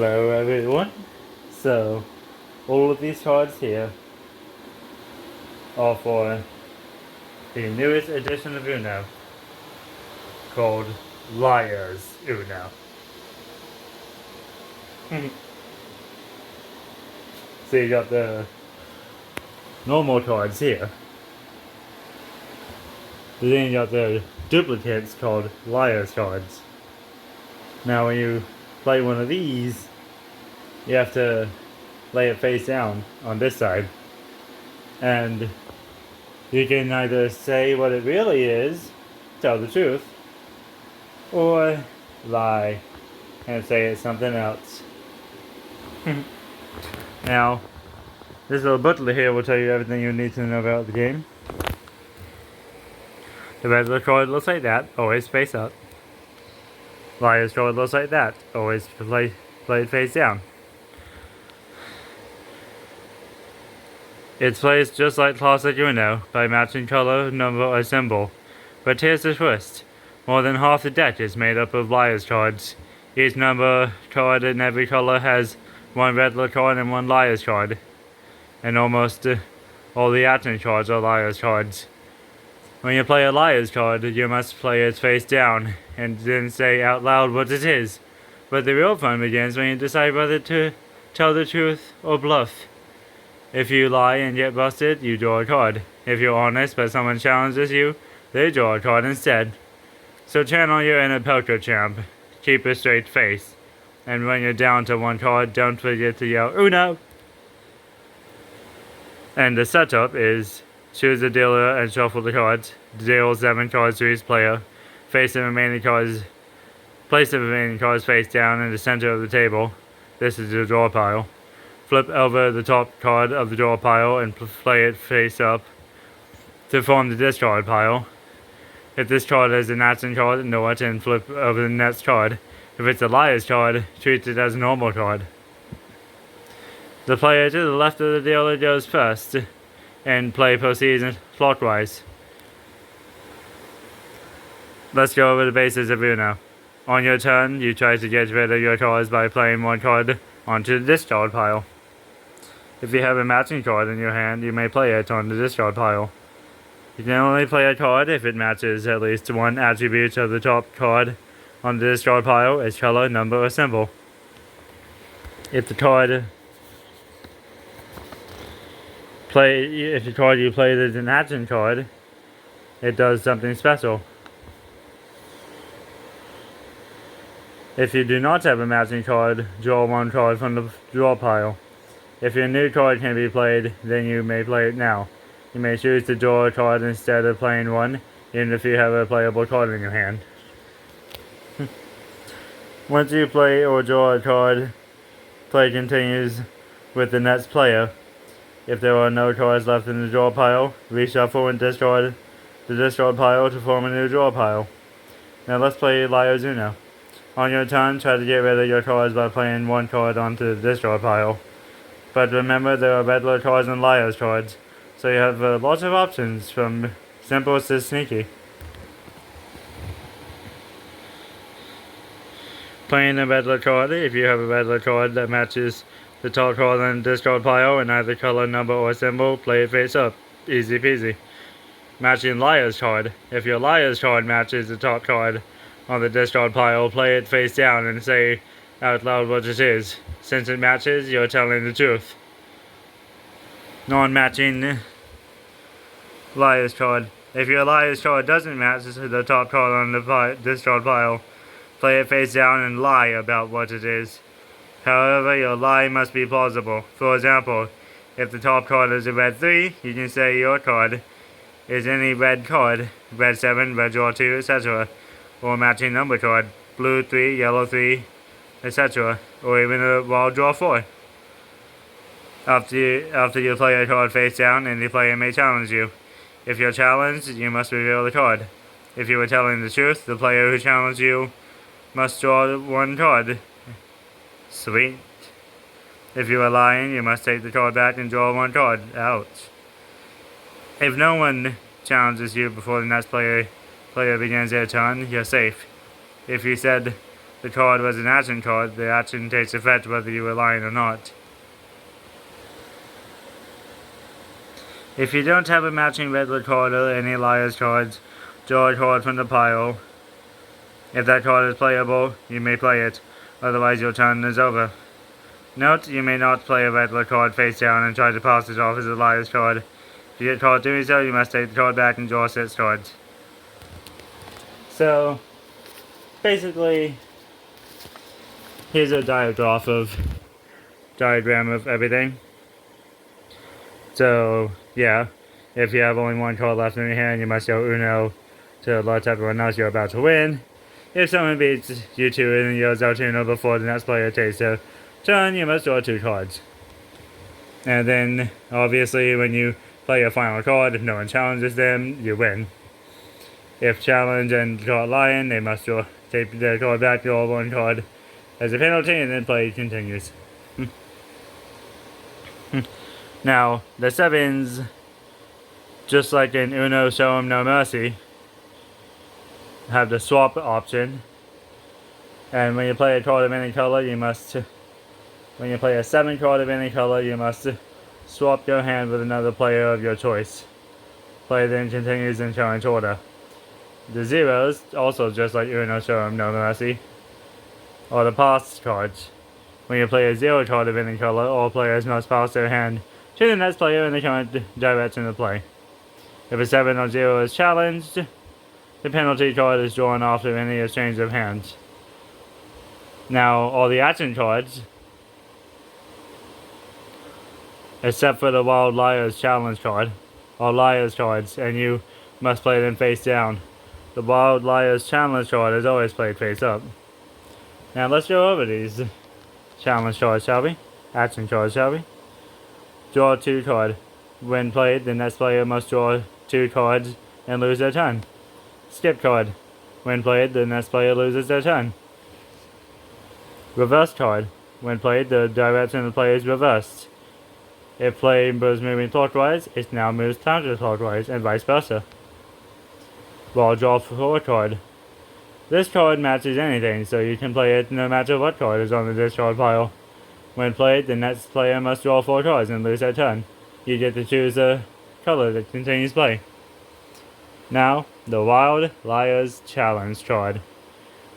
Hello everyone. So, all of these cards here are for the newest edition of Uno called Liar's Uno. So you got the normal cards here. Then you got the duplicates called Liar's cards. Now when you play one of these, you have to lay it face down on this side. And you can either say what it really is, tell the truth, or lie and say it's something else. Now, this little booklet here will tell you everything you need to know about the game. The regular card looks like that, always face up. Liar's card looks like that, always played face down. It's placed just like classic Uno, by matching color, number, or symbol. But here's the twist. More than half the deck is made up of Liar's cards. Each number card in every color has one regular card and one Liar's card. And almost all the action cards are Liar's cards. When you play a Liar's card, you must play it face down, and then say out loud what it is. But the real fun begins when you decide whether to tell the truth or bluff. If you lie and get busted, you draw a card. If you're honest but someone challenges you, they draw a card instead. So channel your inner poker champ. Keep a straight face. And when you're down to one card, don't forget to yell Uno! And the setup is choose a dealer and shuffle the cards. Deal 7 cards to each player. Place the remaining cards face down in the center of the table. This is the draw pile. Flip over the top card of the draw pile and play it face up to form the discard pile. If this card is an action card, ignore it and flip over the next card. If it's a Liar's card, treat it as a normal card. The player to the left of the dealer goes first, and play proceeds clockwise. Let's go over the bases of Uno. On your turn, you try to get rid of your cards by playing one card onto the discard pile. If you have a matching card in your hand, you may play it on the discard pile. You can only play a card if it matches at least one attribute of the top card on the discard pile, its color, number, or symbol. If the card you played is an action card, it does something special. If you do not have a matching card, draw one card from the draw pile. If your new card can be played, then you may play it now. You may choose to draw a card instead of playing one, even if you have a playable card in your hand. Once you play or draw a card, play continues with the next player. If there are no cards left in the draw pile, reshuffle and discard the discard pile to form a new draw pile. Now let's play Liar's Uno. On your turn, try to get rid of your cards by playing one card onto the discard pile. But remember, there are regular cards and Liar's cards, so you have lots of options from simple to sneaky. Playing a regular card, if you have a regular card that matches the top card on the discard pile in either color, number, or symbol, play it face up. Easy peasy. Matching Liar's card. If your Liar's card matches the top card on the discard pile, play it face down and say out loud what it is. Since it matches, you're telling the truth. Non-matching Liar's card. If your Liar's card doesn't match the top card on the discard pile, play it face down and lie about what it is. However, your lie must be plausible. For example, if the top card is a red 3, you can say your card is any red card, red 7, red draw 2, etc. Or matching number card, blue 3, yellow 3, etc. Or even a wild draw 4. After you play a card face down, any player may challenge you. If you're challenged, you must reveal the card. If you are telling the truth, the player who challenged you must draw one card. Sweet. If you are lying, you must take the card back and draw one card. Ouch. If no one challenges you before the next player begins their turn, you're safe. If you said the card was an action card, the action takes effect whether you were lying or not. If you don't have a matching Riddler card or any Liar's cards, draw a card from the pile. If that card is playable, you may play it, otherwise your turn is over. Note, you may not play a Riddler card face down and try to pass it off as a Liar's card. If you get caught doing so, you must take the card back and draw 6 cards. So, basically, here's a diagram of everything. So, yeah, if you have only one card left in your hand, you must go Uno to let everyone know you're about to win. If someone beats you 2 and yells out Uno before the next player takes their turn, you must draw 2 cards. And then, obviously, when you play your final card, if no one challenges them, you win. If challenged and caught lying, they must take their card back, draw 1 card as a penalty, and then play continues. Now, the 7s, just like in Uno Show 'em No Mercy, have the swap option. And when you play a card of any color, when you play a 7 card of any color, you must swap your hand with another player of your choice. Play then continues in challenge order. The 0s, also just like Uno Show 'em No Mercy, are the pass cards. When you play a 0 card of any color, all players must pass their hand to the next player in the current direction of play. If a 7 or 0 is challenged, the penalty card is drawn after any exchange of hands. Now, all the action cards, except for the Wild Liar's challenge card, are Liar's cards, and you must play them face down. The Wild Liar's challenge card is always played face up. Now, let's go over these challenge cards, shall we? Action cards, shall we? Draw 2 cards. When played, the next player must draw 2 cards and lose their turn. Skip card. When played, the next player loses their turn. Reverse card. When played, the direction of the play is reversed. If play was moving clockwise, it now moves counterclockwise, and vice versa. While draw 4 card. This card matches anything, so you can play it no matter what card is on the discard pile. When played, the next player must draw 4 cards and lose their turn. You get to choose a color that continues play. Now, the Wild Liar's Challenge card.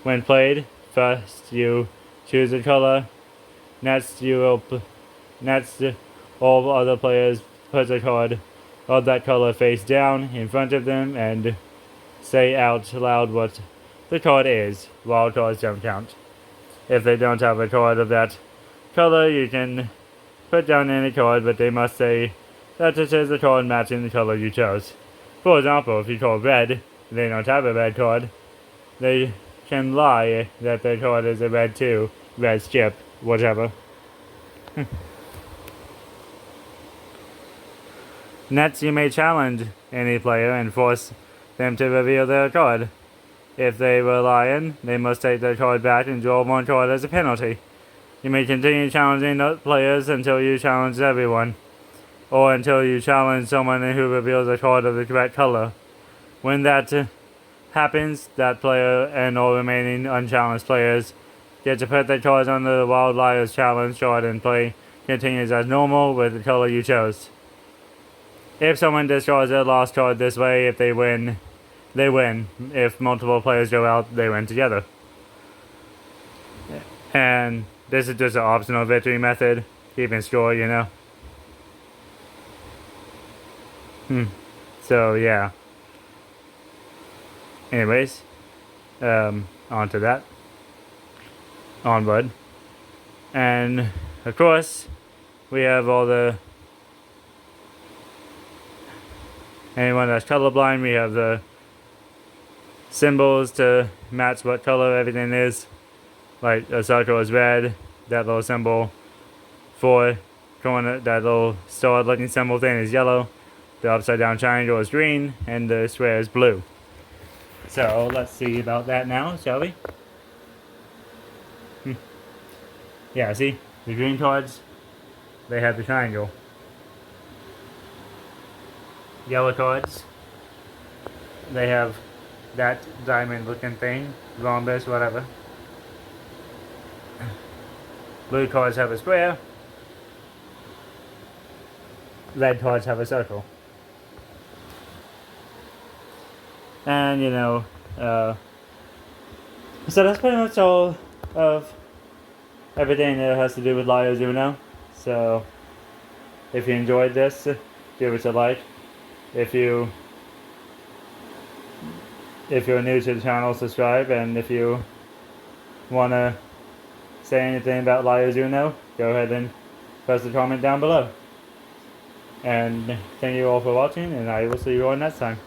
When played, first you choose a color. Next, all other players put a card of that color face down in front of them and say out loud what the card is. Wild cards don't count. If they don't have a card of that color, you can put down any card, but they must say that it is a card matching the color you chose. For example, if you call red, and they don't have a red card, they can lie that their card is a red 2, red skip, whatever. Next, you may challenge any player and force them to reveal their card. If they were lying, they must take their card back and draw 1 card as a penalty. You may continue challenging players until you challenge everyone, or until you challenge someone who reveals a card of the correct color. When that happens, that player and all remaining unchallenged players get to put their cards under the Wild Liar's Challenge card and play continues as normal with the color you chose. If someone discards their last card this way, if they win, they win. If multiple players go out, they win together. And this is just an optional victory method, keeping score, you know. So, yeah. Anyways, on to that. Onward. And, of course, we have all the... anyone that's colorblind, we have the symbols to match what color everything is. Like a circle is red, that little symbol for corner, that little star looking symbol thing is yellow, the upside down triangle is green, and the square is blue. So let's see about that now, shall we? Yeah, see? The green cards, they have the triangle. Yellow cards, they have that diamond looking thing, rhombus, whatever. Blue cards have a square. Red cards have a circle. And, so that's pretty much all of everything that has to do with Liar's Uno. So, if you enjoyed this, give it a like. If you're new to the channel, subscribe. And if you want to say anything about Liar's Uno, go ahead and press the comment down below. And thank you all for watching, and I will see you all next time.